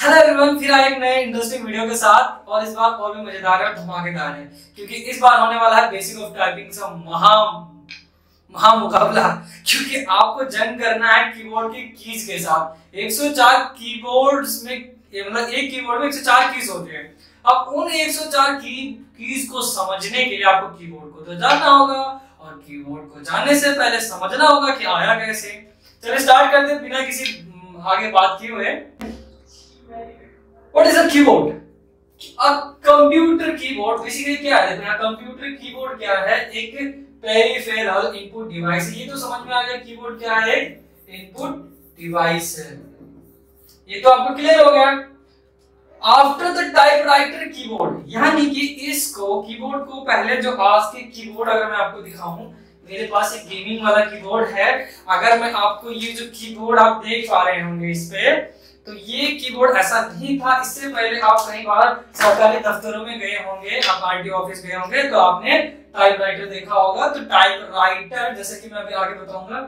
Hello everyone, फिर आए एक नए इंटरेस्टिंग वीडियो के साथ और इस बार और भी मजेदार और धमाकेदार है क्योंकि इस बार होने वाला है बेसिक ऑफ टाइपिंग का महा मुकाबला। क्योंकि आपको जंग करना है कीबोर्ड की कीज के साथ। 104 कीबोर्ड्स में मतलब एक कीबोर्ड में 104 कीज होते हैं। अब उन 104 कीज को समझने के लिए आपको कीबोर्ड को तो जानना होगा और कीबोर्ड को जानने से पहले समझना होगा कि आया कैसे। चलिए स्टार्ट करते हैं बिना किसी आगे बात किए हुए। What is a keyboard? A computer keyboard basically क्या है? देखो यहाँ कंप्यूटर कीबोर्ड क्या है? एक पेरिफेरल इनपुट डिवाइस है। ये तो समझ में आ गया कीबोर्ड क्या है? इनपुट डिवाइस है। ये तो आपको क्लियर हो गया। आफ्टर द टाइपराइटर कीबोर्ड, यानी कि इसको कीबोर्ड को पहले जो आज के कीबोर्ड अगर मैं आपको दिखाऊं, मेरे पास एक गेमिंग वाला कीबोर्ड है। अगर मैं आपको ये जो कीबोर्ड आप देख पा रहे होंगे इस पे, तो ये कीबोर्ड ऐसा नहीं था। इससे पहले आप कई बार सरकारी दफ्तरों में गए होंगे, आप आरटीओ ऑफिस गए होंगे तो आपने टाइपराइटर देखा होगा। तो टाइपराइटर जैसे कि मैं अभी आगे बताऊंगा,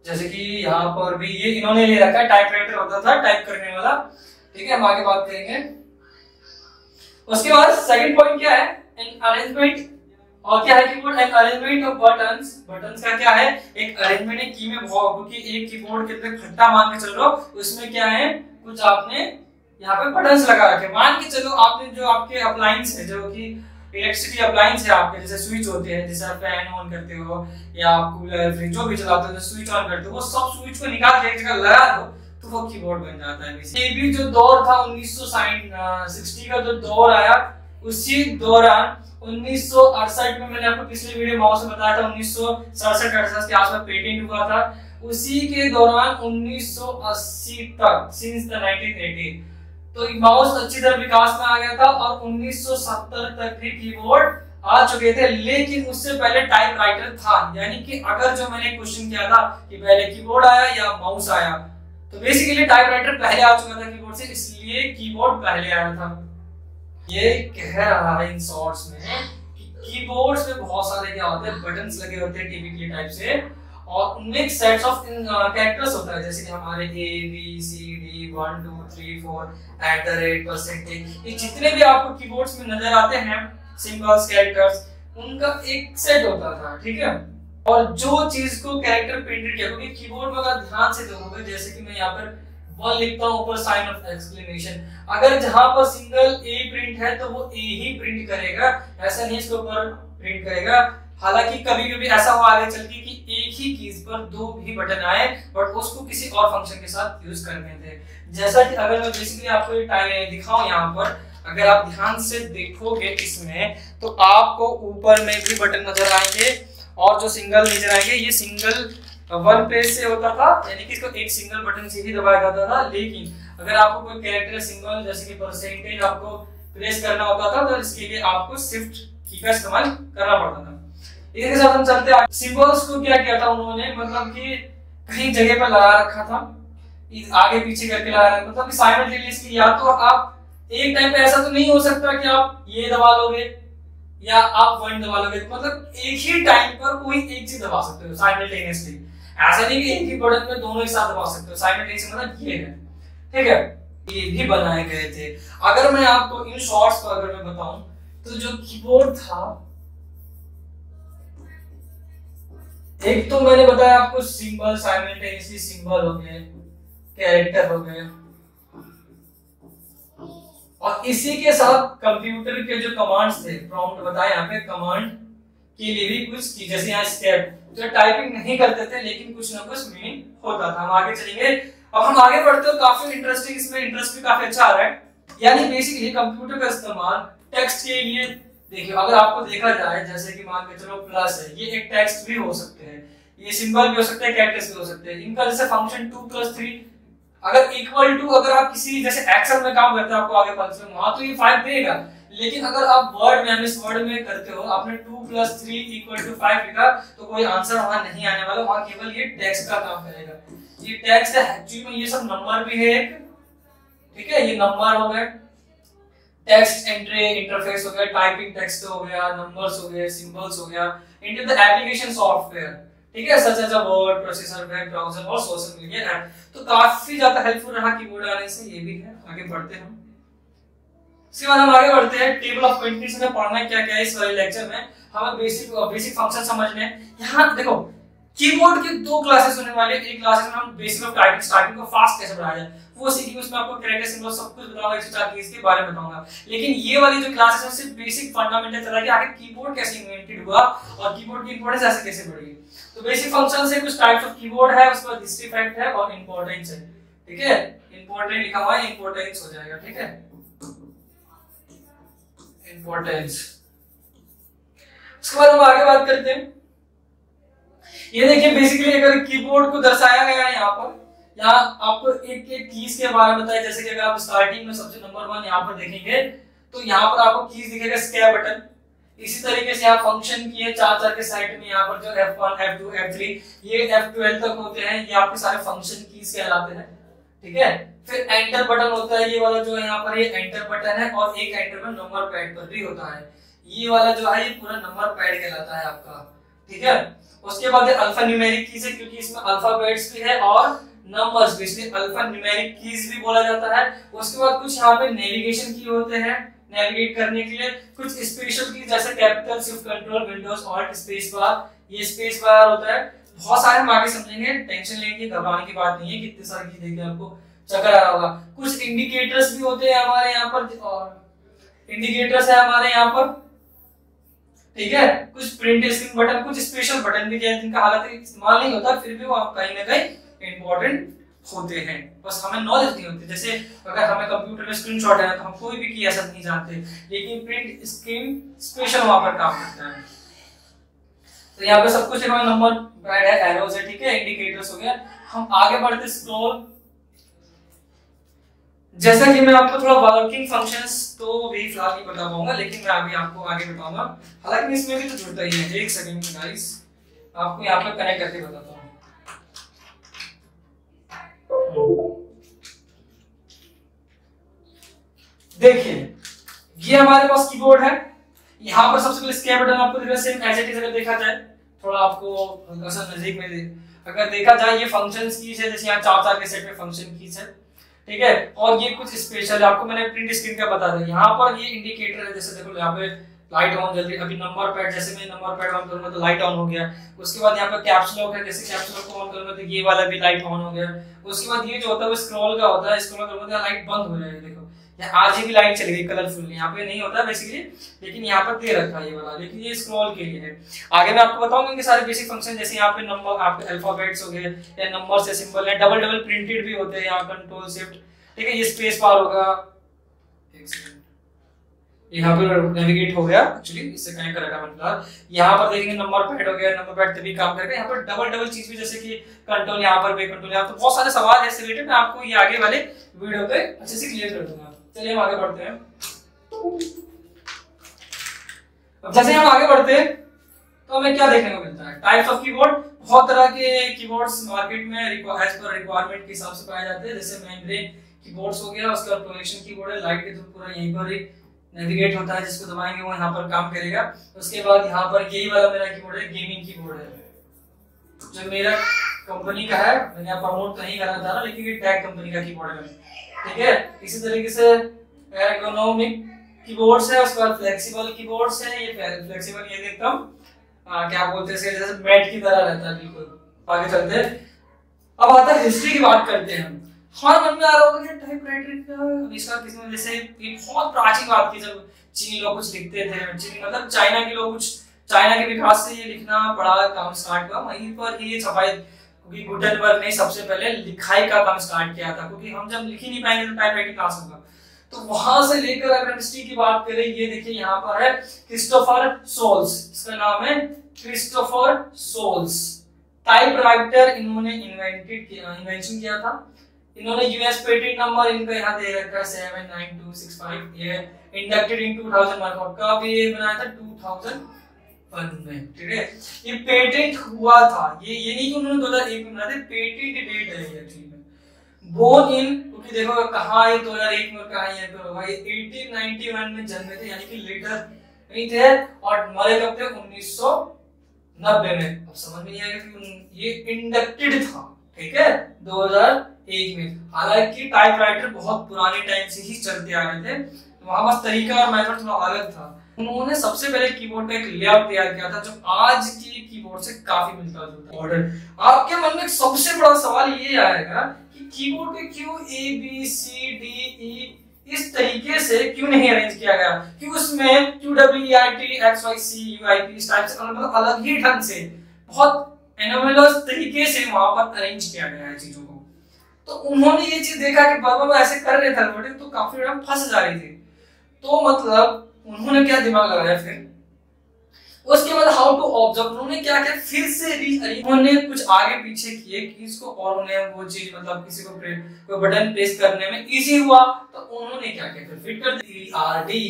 जैसे कि यहाँ पर भी ये इन्होंने ले रखा है, टाइपराइटर होता था टाइप करने वाला। ठीक है, हम आगे बात करेंगे। उसके बाद सेकंड पॉइंट क्या है? An arrangement. और क्या है keyboard? An arrangement of buttons. Buttons का क्या है? एक अरेंजमेंट है की में, क्योंकि एक कीबोर्ड कितने खट्टा मान के चलो, उसमें क्या है कुछ आपने यहाँ पे बटन्स लगा रखे। मान के चलो आपने जो आपके अप्लायंस है, जो कि इलेक्ट्रिसिटी अप्लायंस है आपके, जैसे स्विच होते हैं, जैसे आप फैन ऑन करते हो या आप कूलर फ्रिज जो भी चलाते हो, जो स्विच ऑन करते हो, वो सब स्विच को निकाल के एक जगह लगा दो तो वो कीबोर्ड बन जाता है। ये भी जो दौर था 1960 का जो दौर आया, उसी दौरान 1968 में मैंने आपको पिछले वीडियो माउस में बताया था 1967-68 के आसपास पेटेंट हुआ था। उसी के दौरान 1980 तक सिंस द 1980 तो माउस अच्छी तरह विकास में आ गया था और 1970 तक भी कीबोर्ड आ चुके थे। लेकिन उससे पहले टाइपराइटर था। यानी कि अगर जो मैंने क्वेश्चन किया था कि पहले कीबोर्ड आया या माउस आया, तो बेसिकली टाइपराइटर पहले आ चुका था कीबोर्ड से, इसलिए कीबोर्ड पहले आया था। ये कह रहा है इन शॉर्ट्स में कि कीबोर्ड्स में बहुत सारे क्या होते हैं, बटन्स लगे होते हैं टिपिकली टाइप से, और उनमें सेट्स ऑफ कैरेक्टर्स होता है, जैसे कि हमारे ए बी सी डी 1 2 3 4 %, ये जितने भी आपको कीबोर्ड्स में नजर आते हैं सिंबल्स कैरेक्टर्स, उनका एक सेट होता था। ठीक है, और जो चीज को कैरेक्टर प्रिंटेड किया, क्योंकि कीबोर्ड में अगर ध्यान से देखोगे, जैसे कि मैं यहाँ पर 1 लिखता हूँ, ऊपर साइन ऑफ एक्सक्लेमेशन, अगर जहां पर सिंगल ए प्रिंट है तो वो ए ही प्रिंट करेगा, ऐसा नहीं इसके ऊपर प्रिंट करेगा। हालांकि कभी-कभी ऐसा हुआ आगे चल के कि एक ही कीज पर दो भी बटन आए, बट उसको किसी और फंक्शन के साथ यूज करने थे। जैसा कि अगर मैं बेसिकली आपको ये दिखाऊं, यहाँ पर अगर आप ध्यान से देखोगे इसमें, तो आपको ऊपर में भी बटन नजर आएंगे और जो सिंगल नजर आएंगे, ये सिंगल 1 पेज से होता था, यानी कि इसको एक सिंगल बटन से ही दबाया जाता था। लेकिन अगर आपको कोई कैरेक्टर सिंबल जैसे कि परसेंटेज आपको प्रेस करना होता था, तो इसके लिए आपको शिफ्ट की का इस्तेमाल करना पड़ता था। इसके साथ हम चलते हैं। सिंबल्स को क्या किया था उन्होंने, मतलब कि कहीं जगह पर लगा रखा था, आगे पीछे करके लगा रखा था, मतलब साइमल्टेनियसली। या तो आप एक टाइम पे ऐसा तो नहीं हो सकता कि आप ये दबा लोगे या आप 1 दबा लोगे, मतलब एक ही टाइम पर कोई एक चीज दबा सकते हो साइमल्टेनियसली। ऐसा नहीं कि एक ही बटन में दोनों एक साथ दबा सकते हो। साइमल्टेनियस मतलब ये है। ठीक है, ये भी बनाए गए थे। अगर मैं आपको इन शॉर्ट्स पर अगर मैं बताऊं, तो जो कीबोर्ड था, एक तो मैंने बताया आपको सिंबल, साइमल्टेनियसली सिंबल हो गए, कैरेक्टर हो गए, और इसी के साथ कंप्यूटर के जो कमांड्स थे, प्रॉम्प्ट बताया यहाँ पे, कमांड के लिए भी कुछ थी, जैसे यहाँ स्टेप, जो टाइपिंग नहीं करते थे लेकिन कुछ ना कुछ मीनिंग होता था। हम आगे चलेंगे। अब हम आगे बढ़ते हो, काफी इंटरेस्टिंग, इसमें इंटरेस्ट भी काफी अच्छा आ रहा है। यानी बेसिकली कंप्यूटर का इस्तेमाल टेक्स्ट के लिए, देखिए अगर आपको देखा जाए, जैसे कि मान के चलो प्लस है, ये एक टेक्स्ट भी हो सकते हैं, ये सिंबल भी हो सकते हैं, कैरेक्टर्स भी हो सकते हैं। इनका जैसे फंक्शन 2 + 3 अगर इक्वल टू, अगर आप किसी जैसे एक्सेल में काम करते हो, आपको आगे पता चले वहां तो ये 5 देगा। लेकिन अगर आप वर्ड में, एमएस वर्ड में करते हो, आपने 2 + 3 = 5 लिखा, तो कोई आंसर वहां नहीं आने वाला, वहां केवल ये टेक्स्ट का काम करेगा। ये टेक्स्ट है, एक्चुअली में ये सब नंबर भी है एक। ठीक है, ये नंबर हो गए, टेक्स्ट एंट्री इंटरफेस हो गया, टाइपिंग टेक्स्ट हो गया, नंबर्स हो गए, सिंबल्स हो गया, इनटू द एप्लीकेशन सॉफ्टवेयर। ठीक है, such as word processor, web browser और सोशल मीडिया ऐप। तो काफी ज्यादा हेल्पफुल रहा कीबोर्ड आने से, ये भी है। आगे बढ़ते हैं हम। इसके बाद हम आगे बढ़ते हैं, टेबल ऑफ कंटेंट्स में पढ़ना क्या क्या है इस वाले लेक्चर में। हमें बेसिक फंक्शन समझने हैं। यहाँ देखो कीबोर्ड की दो क्लासेस होने वाले हैं। एक क्लासेस में हम बेसिक ऑफ टाइपिंग स्टार्टिंग को फास्ट कैसे बढ़ाया जाए वो सीखेंगे, उसमें आपको कैरेक्टर सिंबल सब कुछ बताऊंगा, 104 कीज के बारे में बताऊंगा। लेकिन ये वाली जो क्लासेस है सिर्फ बेसिक फंडामेंटल चला कि आखिर कीबोर्ड कैसे इन्वेंटेड हुआ और कीबोर्ड की इंपॉर्टेंस ऐसे कैसे बढ़ी। तो बेसिक फंक्शन से कुछ टाइप्स ऑफ कीबोर्ड है, उसके बाद हिस्ट्री फैक्ट है और इंपॉर्टेंस है। ठीक है, इंपॉर्टेंट लिखा हुआ है, इंपॉर्टेंस हो जाएगा। ठीक है, इंपॉर्टेंस। उसके बाद हम आगे बात करते हैं। ये देखिए बेसिकली अगर कीबोर्ड को दर्शाया गया है यहाँ पर, यहाँ आपको एक एक कीज के बारे में बताया। जैसे कि अगर आप स्टार्टिंग में सबसे नंबर 1 यहाँ पर देखेंगे तो यहाँ पर आपको कीज दिखेगा स्केप बटन। इसी तरीके से यहाँ फंक्शन की है 4 के साइड में, यहाँ पर जो F1 F2 F3 ये F12 तक होते हैं, ये आपके सारे फंक्शन कीज कहलाते हैं। ठीक है, फिर एंटर बटन होता है, ये वाला जो है यहाँ पर ये एंटर बटन है और एक एंटर में नंबर पैड पर भी होता है। ये वाला जो है ये पूरा नंबर पैड कहलाता है आपका। ठीक है, उसके बाद अल्फा न्यूमेरिक कीज है क्योंकि इसमें अल्फाबेट्स भी है और नंबर्स भी, इसलिए अल्फा न्यूमेरिक कीज भी बोला जाता है। उसके बाद कुछ यहाँ पे नेविगेशन की होते हैं नेविगेट करने के लिए, कुछ स्पेशल की जैसे capital shift control Windows alt space bar, ये स्पेस बार होता है। बहुत सारे हम आगे समझेंगे, टेंशन लेने की घबराने की बात नहीं है, कितने सारे की देखिए आपको चक्कर आ रहा होगा। कुछ इंडिकेटर्स भी होते हैं हमारे यहाँ पर, और इंडिकेटर्स है हमारे यहाँ पर। ठीक है, कुछ प्रिंट स्क्रीन बटन, कुछ स्पेशल बटन भी है जिनका हालांकि इस्तेमाल नहीं होता, फिर भी वो आप कहीं ना कहीं इंपॉर्टेंट होते हैं, बस हमें नॉलेज नहीं होती। जैसे अगर हमें कंप्यूटर में स्क्रीनशॉट है तो हम कोई भी की ऐसा नहीं जानते, लेकिन प्रिंट स्क्रीन स्पेशल वहां पर काम करता है। तो यहाँ पे सब कुछ नंबर पैड है, एरोज है, ठीक है, इंडिकेटर्स हो गया। हम आगे बढ़ते स्क्रॉल। जैसा कि मैं आपको थोड़ा वर्किंग फंक्शंस तो भी फिलहाल नहीं बता पाऊंगा, लेकिन मैं अभी आपको आगे बताऊंगा। हालांकि इसमें भी तो जुड़ता ही है। एक सेकंड गाइस, आपको यहाँ पे कनेक्ट करके बताता हूँ। देखिए ये हमारे पास कीबोर्ड है। यहाँ पर सबसे पहले स्केप बटन आपको दिख रहा है, सेम एज इट इज। अगर देखा जाए थोड़ा आपको नजदीक में अगर देखा जाए, ये फंक्शंस कीज है, जैसे यहाँ 4 के सेट में फंक्शन कीज है। ठीक है, और ये कुछ स्पेशल आपको मैंने प्रिंट स्क्रीन का बता दिया। यहाँ पर ये इंडिकेटर है, जैसे देखो यहाँ पे लाइट ऑन जल्दी, अभी नंबर पैड, जैसे मैं नंबर पैड ऑन करूंगा तो लाइट ऑन हो गया। उसके बाद यहाँ पे कैप्स लॉक है, जैसे कैप्स लॉक को ऑन करूंगा तो ये वाला भी लाइट ऑन हो गया। उसके बाद ये जो होता है वो स्क्रॉल का होता है, स्क्रॉल करूंगा तो लाइट बंद हो जाएगी। देखो यहाँ आरजीबी लाइट चली गई कलरफुल, यहाँ पे नहीं होता बेसिकली, लेकिन यहाँ पर दे रखा है ये वाला, लेकिन ये स्क्रॉल के लिए है। आगे मैं आपको बताऊंगा कि सारे बेसिक फंक्शन, जैसे यहाँ पे नंबर आपके अल्फाबेट्स हो गए या नंबर से सिंबल है, डबल प्रिंटेड भी होते हैं, यहाँ कंट्रोल शिफ्ट। ठीक है, ये स्पेस बार होगा, एक सेकंड, यहाँ पर नेविगेट हो गया, एक्चुअली इससे कनेक्ट कर रखा मैंने। यहाँ पर देखेंगे नंबर पैड हो गया, नंबर पैड तभी काम करेगा। यहाँ पर डबल चीज भी, जैसे कि कंट्रोल यहाँ पर, बैक कंट्रोल यहाँ पर, बहुत सारे सवाल है रिलेटेड, मैं आपको ये आगे वाले वीडियो पे अच्छे से क्लियर कर दूंगा। चलिए हम आगे बढ़ते हैं। अब जैसे हम आगे बढ़ते हैं तो हमें क्या देखने को मिलता है, टाइप्स ऑफ कीबोर्ड। बहुत तरह के कीबोर्ड्स मार्केट में एज पर रिक्वायरमेंट के हिसाब से पाए जाते हैं। जैसे मेमोरी कीबोर्ड्स हो गया, उसका प्रोजेक्शन कीबोर्ड है, लाइट के थ्रू पूरा यहीं पर ही नेविगेट होता है, जिसको दबाएंगे वो यहाँ पर काम करेगा। उसके बाद यहाँ पर यही वाला मेरा कीबोर्ड है, गेमिंग कीबोर्ड है, जो मेरा कंपनी का है। मैंने प्रमोट तो नहीं करना चाह रहा, लेकिन ये टैग कंपनी का कीबोर्ड है। ठीक है, इसी तरीके से एर्गोनोमिक कीबोर्ड्स है, उसके बाद फ्लेक्सिबल कीबोर्ड्स है। ये फ्लेक्सिबल, ये एकदम क्या बोलते हैं, जैसे मैट की तरह रहता है बिल्कुल। आगे चलते हैं, अब आता है हिस्ट्री की बात करते हैं। हमारे मन में आ रहा होगा कि टाइपराइटर का आविष्कार किसने, जैसे ये बहुत प्राचीन बात की, जब चीनी लोग कुछ लिखते थे, चीनी मतलब चाइना के लोग, कुछ चाइना के विकास से ये लिखना पढ़ा काम स्टार्ट हुआ, वहीं पर ये छपाई, क्योंकि गुटेनबर्ग ने सबसे पहले लिखाई का काम स्टार्ट किया था, क्योंकि हम जब लिख ही नहीं पाएंगे तो टाइपराइटिंग कहाँ से होगा। तो वहां से लेकर अगर हिस्ट्री की बात करें, ये देखिए यहाँ पर है क्रिस्टोफर सोल्स, इसका नाम है क्रिस्टोफर सोल्स। टाइपराइटर इन्होंने इन्वेंशन किया था। इन्होंने यूएस पेटेंट नंबर इनका यहाँ दे रखा है 79265। ये इंडक्टेड इन 2001, कब ये बनाया था, 2001 में। ठीक है, ये पेटेंट हुआ था, ये नहीं कि उन्होंने 2001 में बनाया था, पेटेंट डेट है एक्चुअली में। बोर्न इन, क्योंकि देखो कहाँ ये 2001 में, कहाँ ये होगा, ये 1891 में जन्मे थे, यानी कि लेटर नहीं थे, और मरे कब थे, 1990 90 में। अब समझ में नहीं आएगा कि ये इंडक्टेड था, ठीक है, 2001 में। हालांकि टाइपराइटर बहुत पुराने टाइम से ही चलते आ रहे थे, तो वहां बस तरीका और मेथड थोड़ा अलग था। उन्होंने सबसे पहले कीबोर्ड का एक लेआउट तैयार किया था जो आज के कीबोर्ड से काफी मिलता जुलता है। ऑर्डर, आपके मन में सबसे बड़ा सवाल ये आएगा कि कीबोर्ड पे क्यों A B C D E इस तरीके से क्यों नहीं अरेंज किया गया, क्यों उसमें Q W E R T X Y C U I P इस टाइप से मतलब अलग ही ढंग से बहुत एनोमलस तरीके से वहां पर अरेंज किया गया है चीजों को। तो उन्होंने ये चीज देखा कि बाबा ऐसे कर रहे थे तो काफी ज्यादा फंस जा रही थी, तो मतलब उन्होंने क्या दिमाग लगाया फिर उसके बाद हाउ टू ऑब्जर्व, उन्होंने क्या किया फिर से उन्होंने कुछ आगे पीछे किए कि इसको और उन्हें वो चीज मतलब किसी को कोई बटन प्रेस करने में इजी हुआ, तो उन्होंने क्या किया फिर फिट कर दी आरडी।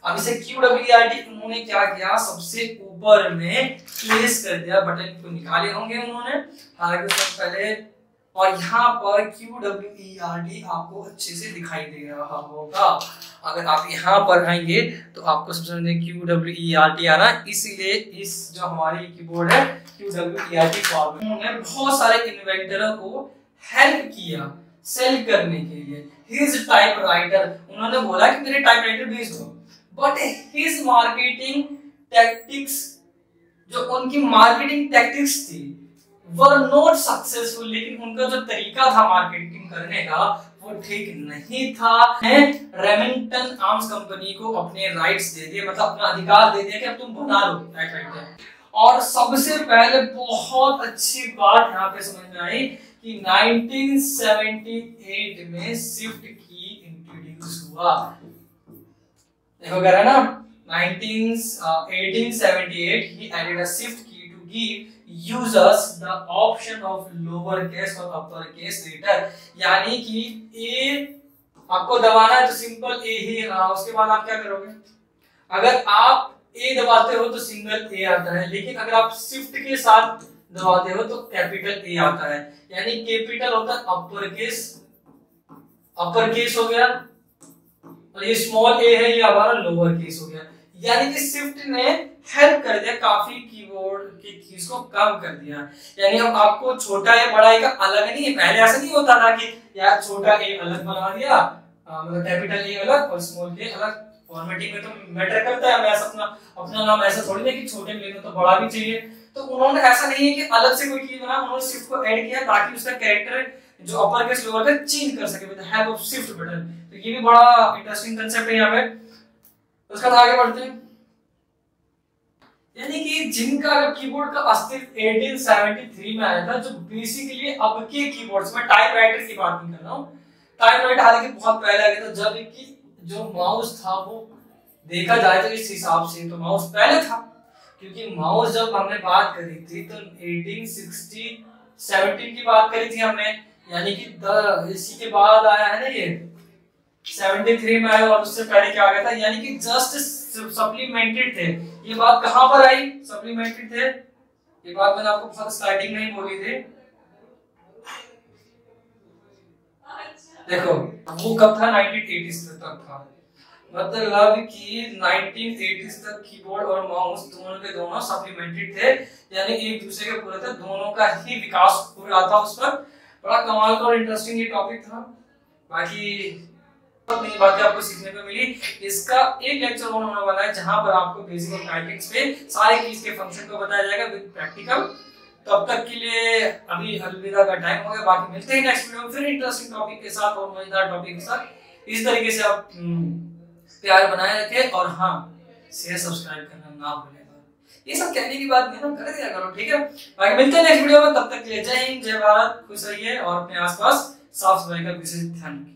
अब इसे QWERTY उन्होंने क्या किया सबसे ऊपर में प्लेस कर दिया, बटन को निकाले होंगे उन्होंने, हालांकि उससे पहले, और यहाँ पर QWERTY आपको अच्छे से दिखाई दे रहा होगा। अगर आप यहाँ पर आएंगे तो आपको सबसे पहले QWERTY आना, इसीलिए इस जो हमारी कीबोर्ड है QWERTY फॉर्म में उन्होंने बहुत सारे इन्वेंटरों को हेल्प किया सेल करने के लिए। हिज टाइपराइटर, उन्होंने बोला कि मेरे टाइपराइटर बेच दो, बट हिज मार्केटिंग टैक्टिक्स, जो उनकी मार्केटिंग टैक्टिक्स थी वर नॉट सक्सेसफुल, लेकिन उनका जो तरीका था मार्केटिंग करने का वो ठीक नहीं था। रेमिंगटन आर्म्स कंपनी को अपने राइट्स दे दिए, मतलब अपना अधिकार दे दिया कि अब तुम बना लो टाइपराइटर। और सबसे पहले बहुत अच्छी बात यहाँ पे समझ में आई कि 1978 में स्विफ्ट की इंट्रोड्यूस हुआ। देखो कह रहा है ना 1878 he added a shift key to give users the option of lower case और upper case letter, यानी कि ए आपको दबाना है तो सिंपल ए ही, उसके बाद आप क्या करोगे, अगर आप ए दबाते हो तो सिंगल ए आता है, लेकिन अगर आप शिफ्ट के साथ दबाते हो तो कैपिटल ए आता है, यानी कैपिटल होता है अपर केस हो गया, और ये स्मॉल ए है ये हमारा लोअर केस हो गया। यानी कि शिफ्ट ने हेल्प कर दिया, काफी कीबोर्ड की कीज को कम कर दिया। यानी अब आपको छोटा ए बड़ा ए का अलग नहीं है, पहले ऐसा नहीं होता था कि यार छोटा ए अलग बना दिया, मतलब कैपिटल ए अलग और स्मॉल ए अलग। फॉर्मेटिंग में तो मैटर करता है, मैं अपना नाम ऐसा थोड़ी ना कि छोटे में लेना तो बड़ा भी चाहिए। तो उन्होंने ऐसा नहीं है कि अलग से कोई की बना, उन्होंने शिफ्ट को ऐड किया ताकि उसका कैरेक्टर जो upper case lower case change कर सके with the help of shift button. तो ये भी बड़ा इंटरेस्टिंग कांसेप्ट है यहाँ पे। उसका आगे बढ़ते हैं, यानी कि जिनका कीबोर्ड का अस्तित्व 1873 में आया था, जो बेसिकली अब के कीबोर्ड्स में टाइपराइटर की बात नहीं कर रहा हूँ, टाइपराइटर हालांकि बहुत पहले आ गया था, जब कि जो माउस था वो देखा जाए तो इस हिसाब से तो माउस पहले था, क्योंकि माउस जब हमने बात करी थी तो 1817 की बात करी थी हमने, यानी कि इसी के बाद आया है ना ये 73 में आया, और उससे पहले क्या आ गया था, यानी कि जस्ट सप्लीमेंटेड थे। ये बात कहां पर आई, सप्लीमेंटेड थे, ये बात मैंने आपको बहुत स्टार्टिंग में ही बोली थी। देखो वो कब था, 1980s तक था, मतलब कि 1980s तक कीबोर्ड और माउस दोनों के दोनों सप्लीमेंटेड थे, यानी एक दूसरे के पूरे थे, दोनों का ही विकास हो रहा था उस पर। बड़ा कमाल का और इंटरेस्टिंग ये टॉपिक था। बाकी नई बातें आपको सीखने को मिली। इसका एक लेक्चर होने वाला है जहां पर आपको बेसिक ऑफ टाइपिंग्स पे सारे कीज के फंक्शन को बताया जाएगा विद प्रैक्टिकल। तब तक के लिए अभी अलविदा का टाइम हो गया, बाकी मिलते हैं नेक्स्ट वीडियो में फिर इंटरेस्टिंग टॉपिक के साथ और मजेदार टॉपिक के साथ। इस तरीके से आप प्यार बनाए रखें, और हाँ शेयर सब्सक्राइब करना ना भूलेगा। ये सब कहने की बात नहीं ना, कर दिया करो, ठीक है। बाकी मिलते हैं नेक्स्ट वीडियो में, तब तक के लिए जय हिंद, जय भारत, खुश रहिए और अपने आसपास साफ सफाई का विशेष ध्यान रखिए।